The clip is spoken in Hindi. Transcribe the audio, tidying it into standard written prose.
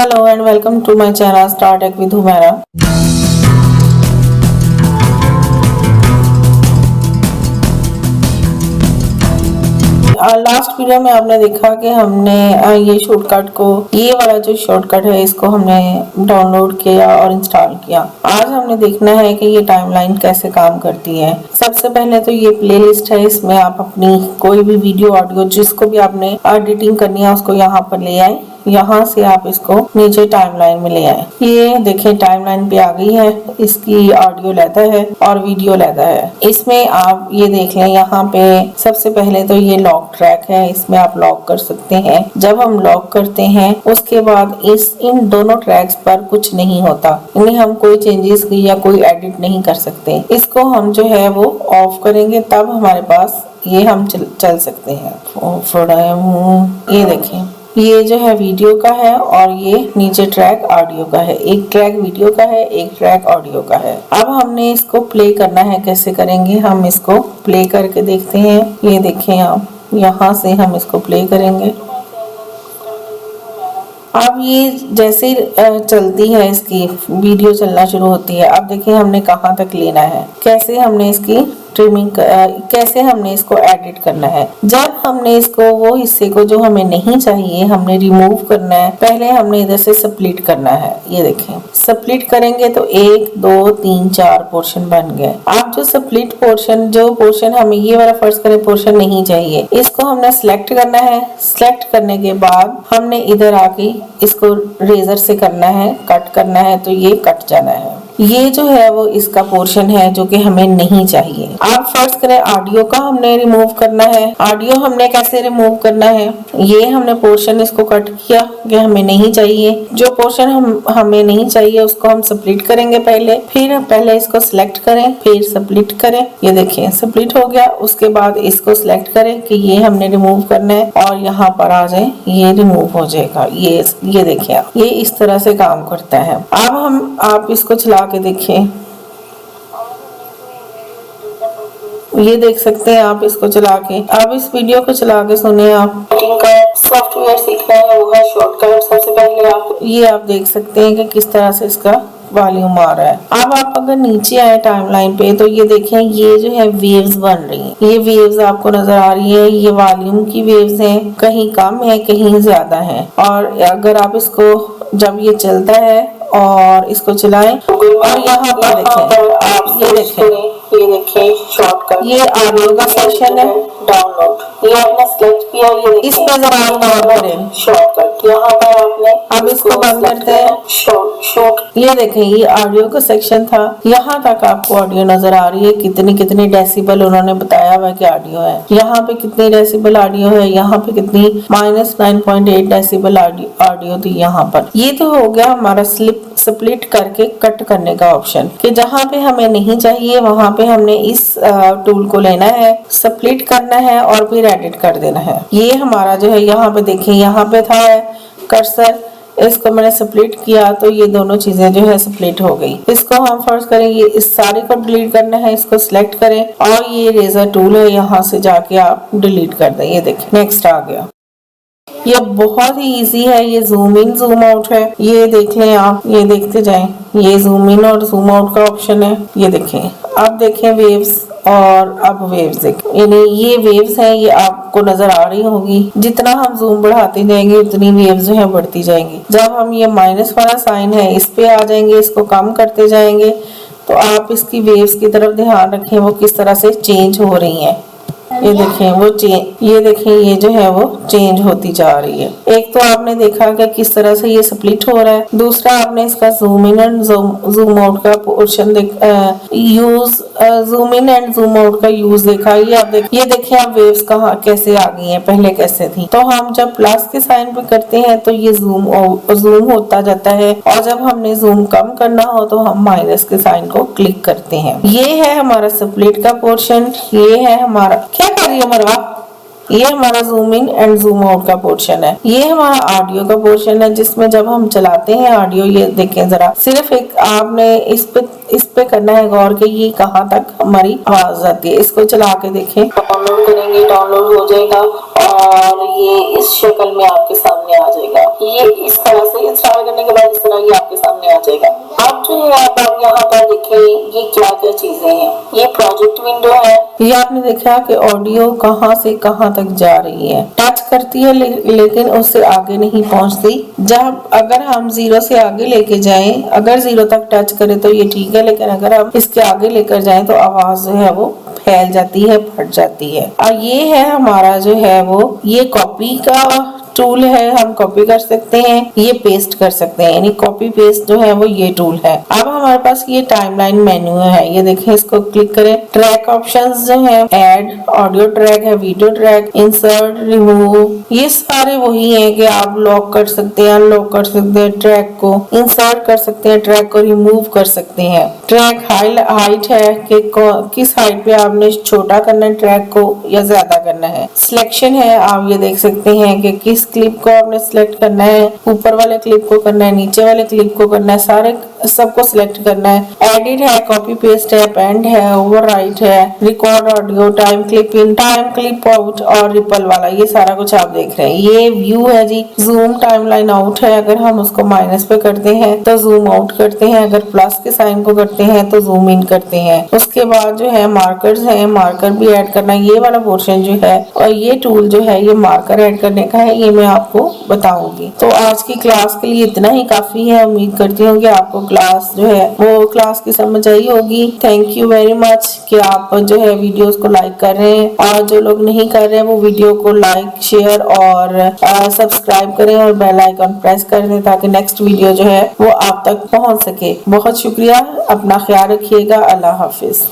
Hello and welcome to my channel Start Tech with Humaira। Last video में आपने देखा कि हमने ये शॉर्टकट को ये वाला जो शॉर्टकट है इसको हमने डाउनलोड किया और इंस्टॉल किया। आज हमने देखना है कि ये टाइमलाइन कैसे काम करती है। सबसे पहले तो ये प्लेलिस्ट है, इसमें आप अपनी कोई भी वीडियो ऑडियो जिसको भी आपने एडिटिंग करनी है उसको यहाँ पर ले आए। यहाँ से आप इसको नीचे टाइमलाइन में ले आए। ये देखें टाइमलाइन पे आ गई है, इसकी ऑडियो लेता है और वीडियो लेता है। इसमें आप ये देख लें, यहाँ पे सबसे पहले तो ये लॉक ट्रैक है, इसमें आप लॉक कर सकते हैं। जब हम लॉक करते हैं उसके बाद इन दोनों ट्रैक्स पर कुछ नहीं होता, इन्हें हम कोई चेंजेस या कोई एडिट नहीं कर सकते। इसको हम जो है वो ऑफ करेंगे तब हमारे पास ये हम चल सकते हैं। ये देखें, ये जो है वीडियो का है और ये नीचे ट्रैक ऑडियो का है। एक ट्रैक वीडियो का है, एक ट्रैक ऑडियो का है। अब हमने इसको प्ले करना है। कैसे करेंगे, हम इसको प्ले करके देखते हैं। ये देखें आप, यहाँ से हम इसको प्ले करेंगे। अब ये जैसे चलती है, इसकी वीडियो चलना शुरू होती है। अब देखिए हमने कहाँ तक लेना है, कैसे हमने इसकी ट्रिमिंग, कैसे हमने इसको एडिट करना है। जब हमने इसको वो हिस्से को जो हमें नहीं चाहिए हमने रिमूव करना है, पहले हमने इधर से स्प्लिट करना है। ये देखें, स्प्लिट करेंगे तो 1 2 3 4 पोर्शन बन गए। अब जो स्प्लिट पोर्शन, जो पोर्शन हमें ये वाला फर्स्ट करें पोर्शन नहीं चाहिए, इसको हमने सिलेक्ट करना है। सिलेक्ट करने के बाद हमने इधर आके इसको रेजर से करना है, कट करना है, तो ये कट जाना है। ये जो है वो इसका पोर्शन है जो कि हमें नहीं चाहिए। आप फर्स्ट करें ऑडियो का हमने रिमूव करना है। ऑडियो हमने कैसे रिमूव करना है, ये हमने पोर्शन इसको कट किया कि हमें नहीं चाहिए। जो पोर्शन हमें नहीं चाहिए उसको हम स्प्लिट करेंगे पहले, फिर पहले इसको सिलेक्ट करें, फिर स्प्लिट करें। ये देखिए स्प्लिट हो गया। उसके बाद इसको सिलेक्ट करें कि ये हमने रिमूव करना है और यहाँ पर आ जाए, ये रिमूव हो जाएगा। ये देखिए ये इस तरह से काम करता है। अब आप इसको चला के देखें, ये देख सकते हैं आप इसको चला के। अब इस वीडियो को चला के सुने आप। सॉफ्टवेयर सीखना है वो है शॉर्टकट। सबसे पहले आप देख सकते हैं कि किस तरह से इसका वॉल्यूम आ रहा है। अब आप अगर नीचे आए टाइमलाइन पे तो ये देखें, ये जो है वेव्स बन रही हैं। ये वेव्स आपको नजर आ रही है, ये वॉल्यूम की वेव्स हैं, कहीं कम है कहीं ज्यादा है। और अगर आप इसको जब ये चलता है और इसको चलाएं और यहाँ पर देखें, ये देखें शॉर्टकट, ये ऑडियो का सेक्शन है डाउनलोड, ये आपने सिलेक्ट किया। ये इस पर जरा आप नोट करें शॉर्टकट, यहाँ पर आपने अब इसको बंद करते हैं। शॉर्ट ये देखें, ये ऑडियो का सेक्शन था। यहाँ तक आपको ऑडियो नजर आ रही है, कितनी डेसिबल उन्होंने बताया हुआ कि ऑडियो है। यहाँ पे कितनी डेसिबल ऑडियो है, यहाँ पे कितनी -9.8 डेसिबल ऑडियो थी यहाँ पर। ये तो हो गया हमारा स्प्लिट करके कट करने का ऑप्शन, कि जहाँ पे हमें नहीं चाहिए वहां पे हमने इस टूल को लेना है, स्प्लिट करना है और फिर एडिट कर देना है। ये हमारा जो है यहाँ पे देखें, यहाँ पे था कर्सर, इसको मैंने स्प्लिट किया तो ये दोनों चीजें जो है स्प्लिट हो गई। इसको हम फर्स्ट करेंगे, इस सारे को डिलीट करना है, इसको सिलेक्ट करें और ये रेजर टूल है, यहाँ से जाके आप डिलीट कर दें। ये देखें नेक्स्ट आ गया। ये बहुत ही इजी है, ये जूम इन जूम आउट है। ये देख लें आप, ये देखते जाएं, ये जूम इन और जूम आउट का ऑप्शन है। ये देखें, अब देखें वेव्स, और अब वेव्स देखें, यानी ये वेव्स हैं, ये आपको नजर आ रही होगी। जितना हम जूम बढ़ाते जाएंगे उतनी वेव्स जो है बढ़ती जाएंगी। जब हम ये माइनस वाला साइन है इस पे आ जाएंगे, इसको कम करते जाएंगे तो आप इसकी वेव्स की तरफ ध्यान रखें, वो किस तरह से चेंज हो रही हैं। ये देखें ये देखें, ये जो है वो चेंज होती जा रही है। एक तो आपने देखा कि किस तरह से ये स्प्लिट हो रहा है, दूसरा आपने इसका zoom in and zoom out का portion zoom in and zoom out का यूज देखा। ये देखिए आप वेव्स कहाँ कैसे आ गई हैं, पहले कैसे थी। तो हम जब प्लस के साइन पे करते हैं तो ये जूम होता जाता है, और जब हमने जूम कम करना हो तो हम माइनस के साइन को क्लिक करते हैं। ये है हमारा स्प्लिट का पोर्शन। ये है हमारा, क्या कर रही है मरवा, ये हमारा zoom in and zoom out का पोर्शन है। ये हमारा ऑडियो का पोर्शन है जिसमें जब हम चलाते हैं ऑडियो, ये देखें जरा, सिर्फ एक आपने इस पे करना है गौर कि ये कहाँ तक हमारी आवाज आती है। इसको चला के देखें, डाउनलोड करेंगे, डाउनलोड हो जाएगा और ये इस शक्ल में आपके सामने आ जाएगा। ये इस तरह से इंस्टॉल करने के बाद इस तरह ये आपके सामने आ जाएगा। अब जो है आप यहाँ पर देखें ये क्या क्या चीजें हैं। ये प्रोजेक्ट विंडो है। ये आपने देखा कि ऑडियो कहाँ से कहाँ तक जा रही है, टच करती है लेकिन उससे आगे नहीं पहुँचती। जब अगर हम 0 से आगे लेके जाएं, अगर 0 तक टच करें तो ये ठीक है, लेकिन अगर हम इसके आगे लेकर जाएं तो आवाज जो है वो फैल जाती है, फट जाती है। और ये है हमारा जो है वो ये कॉपी का टूल है, हम कॉपी कर सकते हैं, ये पेस्ट कर सकते हैं, यानी कॉपी पेस्ट जो है वो ये टूल है। अब हमारे पास ये टाइमलाइन मेन्यू है, ये देखें, इसको क्लिक करें। ट्रैक ऑप्शंस जो है, ऐड, ऑडियो ट्रैक है, वीडियो ट्रैक, इंसर्ट, रिमूव, ये सारे वही हैं कि आप लॉक कर सकते हैं, अनलॉक कर सकते हैं, ट्रैक को इंसर्ट कर सकते हैं, ट्रैक को रिमूव कर सकते हैं। ट्रैक हाइट है कि किस हाइट पे आपने छोटा करना है ट्रैक को या ज्यादा करना है। सिलेक्शन है, आप ये देख सकते हैं कि किस क्लिप को आपने सिलेक्ट करना है, ऊपर वाले क्लिप को करना है, नीचे वाले क्लिप को करना है, सारे सबको सिलेक्ट करना है। एडिट है, कॉपी पेस्ट है, पेंड है, ओवरराइट है, रिकॉर्ड ऑडियो, टाइम क्लिप इन, टाइम क्लिप आउट और रिपल वाला, ये सारा कुछ आप देख रहे हैं। ये व्यू है जी। जूम टाइमलाइन आउट है, अगर हम उसको माइनस पे करते हैं तो जूम आउट करते हैं, अगर प्लस के साइन को करते हैं तो जूम इन करते हैं। उसके बाद जो है मार्कर्स है, मार्कर भी ऐड करना, ये वाला पोर्शन जो है, और ये टूल जो है ये मार्कर ऐड करने का है, ये मैं आपको बताऊंगी। तो आज की क्लास के लिए इतना ही काफी है। उम्मीद करती हूँ कि आपको क्लास जो है वो क्लास की समझ आई होगी। थैंक यू वेरी मच कि आप जो है वीडियोस को लाइक कर रहे हैं, और जो लोग नहीं कर रहे हैं वो वीडियो को लाइक, शेयर और सब्सक्राइब करें और बेल आइकन प्रेस कर दें ताकि नेक्स्ट वीडियो जो है वो आप तक पहुँच सके। बहुत शुक्रिया, अपना ख्याल रखिएगा। अल्लाह हाफिज।